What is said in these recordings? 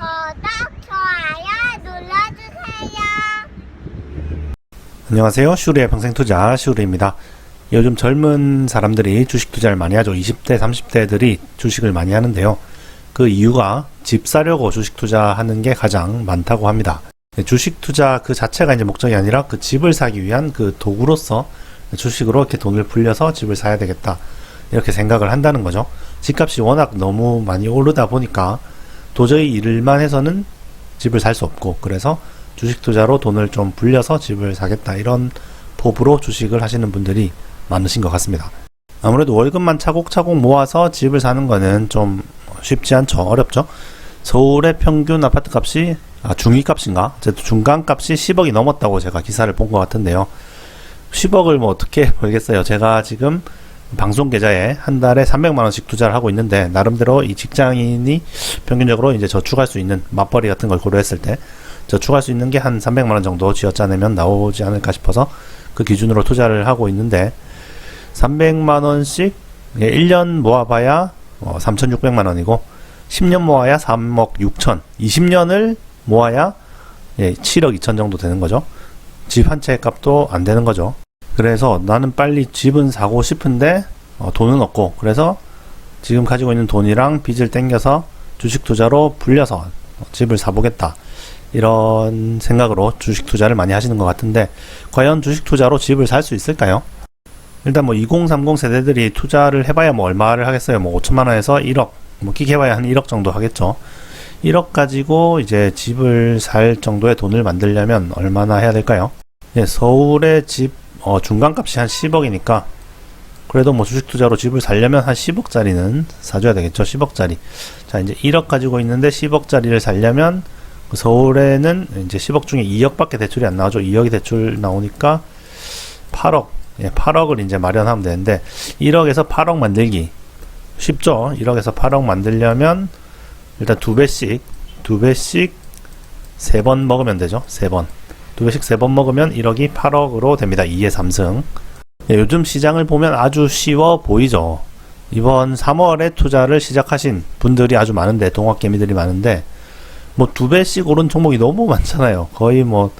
좋아요 눌러주세요. 안녕하세요. 슈리의 평생투자 슈리입니다. 요즘 젊은 사람들이 주식 투자를 많이 하죠. 20대, 30대들이 주식을 많이 하는데요. 그 이유가 집 사려고 주식 투자하는 게 가장 많다고 합니다. 주식 투자 그 자체가 이제 목적이 아니라 그 집을 사기 위한 그 도구로서 주식으로 이렇게 돈을 불려서 집을 사야 되겠다. 이렇게 생각을 한다는 거죠. 집값이 워낙 너무 많이 오르다 보니까 도저히 일만 해서는 집을 살 수 없고, 그래서 주식 투자로 돈을 좀 불려서 집을 사겠다, 이런 포부로 주식을 하시는 분들이 많으신 것 같습니다. 아무래도 월급만 차곡차곡 모아서 집을 사는 거는 좀 쉽지 않죠. 어렵죠. 서울의 평균 아파트 값이 중위값인가? 중간값이 10억이 넘었다고 제가 기사를 본 것 같은데요. 10억을 뭐 어떻게 벌겠어요. 제가 지금 방송 계좌에 한 달에 300만원씩 투자를 하고 있는데, 나름대로 이 직장인이 평균적으로 이제 저축할 수 있는 맞벌이 같은 걸 고려했을 때 저축할 수 있는 게 한 300만원 정도 쥐어짜내면 나오지 않을까 싶어서 그 기준으로 투자를 하고 있는데, 300만원씩 1년 모아봐야 3,600만원이고 10년 모아야 3억 6천, 20년을 모아야 7억 2천 정도 되는 거죠. 집 한 채 값도 안 되는 거죠. 그래서 나는 빨리 집은 사고 싶은데 돈은 없고, 그래서 지금 가지고 있는 돈이랑 빚을 땡겨서 주식 투자로 불려서 집을 사보겠다, 이런 생각으로 주식 투자를 많이 하시는 것 같은데, 과연 주식 투자로 집을 살 수 있을까요? 일단 뭐 2030 세대들이 투자를 해봐야 뭐 얼마를 하겠어요. 뭐 5천만원에서 1억, 뭐 끼게 해봐야 한 1억 정도 하겠죠. 1억 가지고 이제 집을 살 정도의 돈을 만들려면 얼마나 해야 될까요? 서울의 집 중간값이 한 10억이니까 그래도 뭐 주식 투자로 집을 살려면 한 10억짜리는 사줘야 되겠죠. 10억짜리. 자, 이제 1억 가지고 있는데 10억짜리를 살려면 서울에는 이제 10억 중에 2억밖에 대출이 안 나오죠. 2억이 대출 나오니까 8억. 8억을 이제 마련하면 되는데, 1억에서 8억 만들기 쉽죠. 1억에서 8억 만들려면 일단 2배씩 3번 먹으면 되죠. 3번. 2배씩 3번 먹으면 1억이 8억으로 됩니다. 2의 3승. 요즘 시장을 보면 아주 쉬워 보이죠. 이번 3월에 투자를 시작하신 분들이 아주 많은데, 동학개미들이 많은데, 뭐 2배씩 오른 종목이 너무 많잖아요. 거의 뭐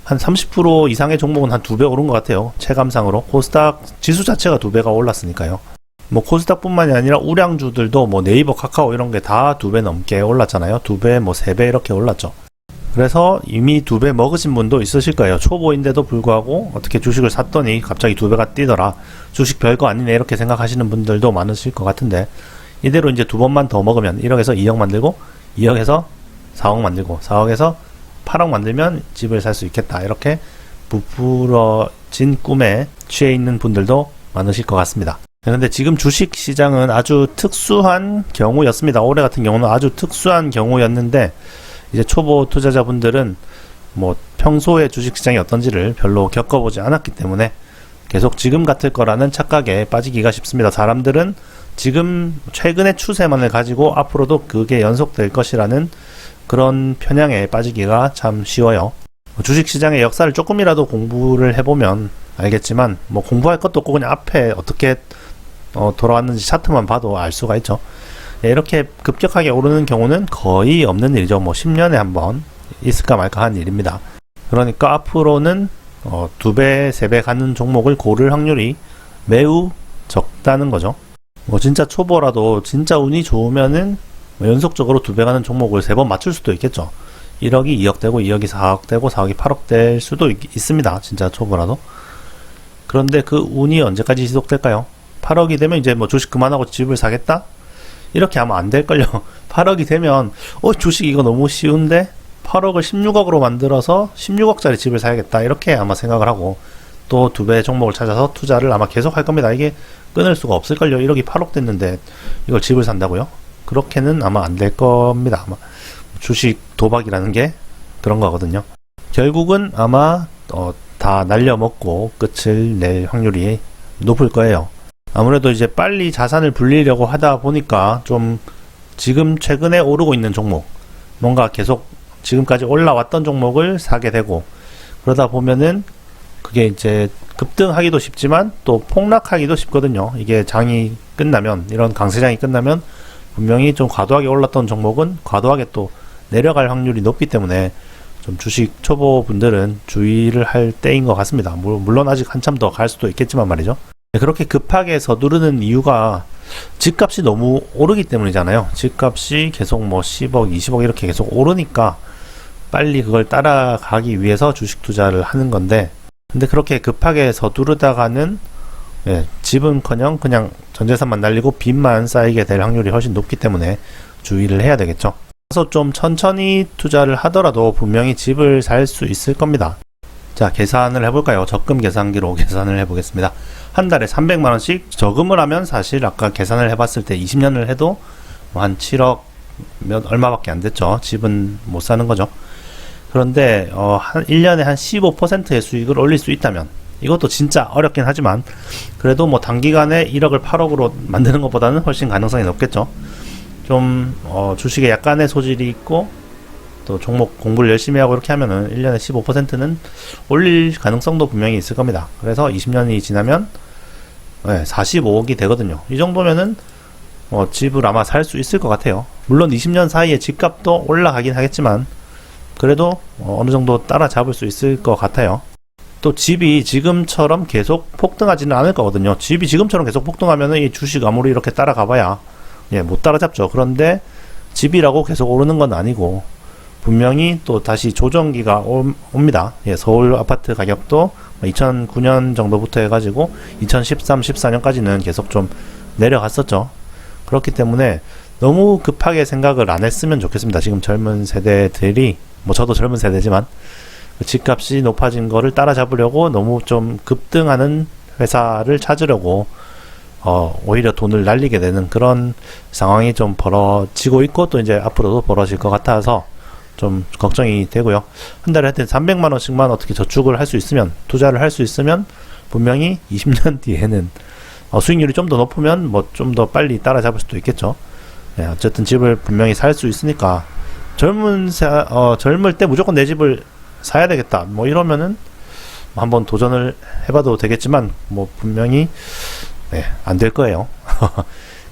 한 30% 이상의 종목은 한 2배 오른 것 같아요. 체감상으로. 코스닥 지수 자체가 2배가 올랐으니까요. 뭐 코스닥뿐만이 아니라 우량주들도 뭐 네이버, 카카오 이런 게 다 2배 넘게 올랐잖아요. 2배, 뭐 3배 이렇게 올랐죠. 그래서 이미 2배 먹으신 분도 있으실 거예요. 초보인데도 불구하고 어떻게 주식을 샀더니 갑자기 2배가 뛰더라, 주식 별거 아니네, 이렇게 생각하시는 분들도 많으실 것 같은데, 이대로 이제 2번만 더 먹으면 1억에서 2억 만들고, 2억에서 4억 만들고, 4억에서 8억 만들면 집을 살 수 있겠다, 이렇게 부풀어진 꿈에 취해 있는 분들도 많으실 것 같습니다. 그런데 지금 주식 시장은 아주 특수한 경우였습니다. 올해 같은 경우는 아주 특수한 경우였는데, 이제 초보 투자자분들은 뭐 평소에 주식 시장이 어떤지를 별로 겪어보지 않았기 때문에 계속 지금 같을 거라는 착각에 빠지기가 쉽습니다. 사람들은 지금 최근의 추세만을 가지고 앞으로도 그게 연속될 것이라는 그런 편향에 빠지기가 참 쉬워요. 주식시장의 역사를 조금이라도 공부를 해보면 알겠지만, 뭐 공부할 것도 없고 그냥 앞에 어떻게 돌아왔는지 차트만 봐도 알 수가 있죠. 이렇게 급격하게 오르는 경우는 거의 없는 일이죠. 뭐 10년에 한 번 있을까 말까 한 일입니다. 그러니까 앞으로는 2배, 3배 가는 종목을 고를 확률이 매우 적다는 거죠. 뭐 진짜 초보라도 진짜 운이 좋으면은 연속적으로 2배 가는 종목을 3번 맞출 수도 있겠죠. 1억이 2억 되고, 2억이 4억 되고, 4억이 8억 될 수도 있습니다. 진짜 초보라도. 그런데 그 운이 언제까지 지속될까요? 8억이 되면 이제 뭐 주식 그만하고 집을 사겠다? 이렇게 하면 안 될걸요. 8억이 되면 주식 이거 너무 쉬운데 8억을 16억으로 만들어서 16억짜리 집을 사야겠다, 이렇게 아마 생각을 하고 또 2배 종목을 찾아서 투자를 아마 계속 할 겁니다. 이게 끊을 수가 없을걸요. 1억이 8억 됐는데 이걸 집을 산다고요? 그렇게는 아마 안 될 겁니다. 아마 주식 도박이라는 게 그런 거거든요. 결국은 아마 다 날려먹고 끝을 낼 확률이 높을 거예요. 아무래도 이제 빨리 자산을 불리려고 하다 보니까 좀 지금 최근에 오르고 있는 종목, 뭔가 계속 지금까지 올라왔던 종목을 사게 되고, 그러다 보면은 그게 이제 급등하기도 쉽지만 또 폭락하기도 쉽거든요. 이게 장이 끝나면, 이런 강세장이 끝나면 분명히 좀 과도하게 올랐던 종목은 과도하게 또 내려갈 확률이 높기 때문에 좀 주식 초보분들은 주의를 할 때인 것 같습니다. 물론 아직 한참 더 갈 수도 있겠지만 말이죠. 그렇게 급하게 서두르는 이유가 집값이 너무 오르기 때문이잖아요. 집값이 계속 뭐 10억, 20억 이렇게 계속 오르니까 빨리 그걸 따라가기 위해서 주식 투자를 하는 건데, 근데 그렇게 급하게 서두르다가는 집은커녕 그냥 전재산만 날리고 빚만 쌓이게 될 확률이 훨씬 높기 때문에 주의를 해야 되겠죠. 그래서 좀 천천히 투자를 하더라도 분명히 집을 살 수 있을 겁니다. 자, 계산을 해볼까요? 적금 계산기로 계산을 해보겠습니다. 한 달에 300만원씩 저금을 하면 사실 아까 계산을 해봤을 때 20년을 해도 한 7억 얼마밖에 안 됐죠. 집은 못 사는 거죠. 그런데 한 1년에 한 15%의 수익을 올릴 수 있다면, 이것도 진짜 어렵긴 하지만 그래도 뭐 단기간에 1억을 8억으로 만드는 것보다는 훨씬 가능성이 높겠죠. 좀 주식에 약간의 소질이 있고 또 종목 공부를 열심히 하고 이렇게 하면은 1년에 15%는 올릴 가능성도 분명히 있을 겁니다. 그래서 20년이 지나면 45억이 되거든요. 이 정도면은 집을 아마 살 수 있을 것 같아요. 물론 20년 사이에 집값도 올라가긴 하겠지만 그래도 어느 정도 따라잡을 수 있을 것 같아요. 또 집이 지금처럼 계속 폭등하지는 않을 거거든요. 집이 지금처럼 계속 폭등하면은 이 주식 아무리 이렇게 따라가봐야 못 따라잡죠. 그런데 집이라고 계속 오르는 건 아니고 분명히 또 다시 조정기가 옵니다. 서울 아파트 가격도 2009년 정도부터 해가지고 2013, 14년까지는 계속 좀 내려갔었죠. 그렇기 때문에 너무 급하게 생각을 안 했으면 좋겠습니다. 지금 젊은 세대들이, 뭐 저도 젊은 세대지만 집값이 높아진 거를 따라잡으려고 너무 좀 급등하는 회사를 찾으려고 오히려 돈을 날리게 되는 그런 상황이 좀 벌어지고 있고, 또 이제 앞으로도 벌어질 것 같아서 좀 걱정이 되고요. 한 달에 하여튼 300만원씩만 어떻게 저축을 할 수 있으면, 투자를 할 수 있으면 분명히 20년 뒤에는 수익률이 좀 더 높으면 뭐 좀 더 빨리 따라잡을 수도 있겠죠. 어쨌든 집을 분명히 살 수 있으니까 젊을 때 무조건 내 집을 사야 되겠다 뭐 이러면은 한번 도전을 해봐도 되겠지만 뭐 분명히 안 될 거예요.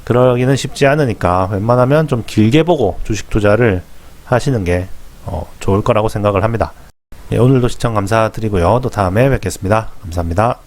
그러기는 쉽지 않으니까 웬만하면 좀 길게 보고 주식 투자를 하시는 게 좋을 거라고 생각을 합니다. 오늘도 시청 감사드리고요. 또 다음에 뵙겠습니다. 감사합니다.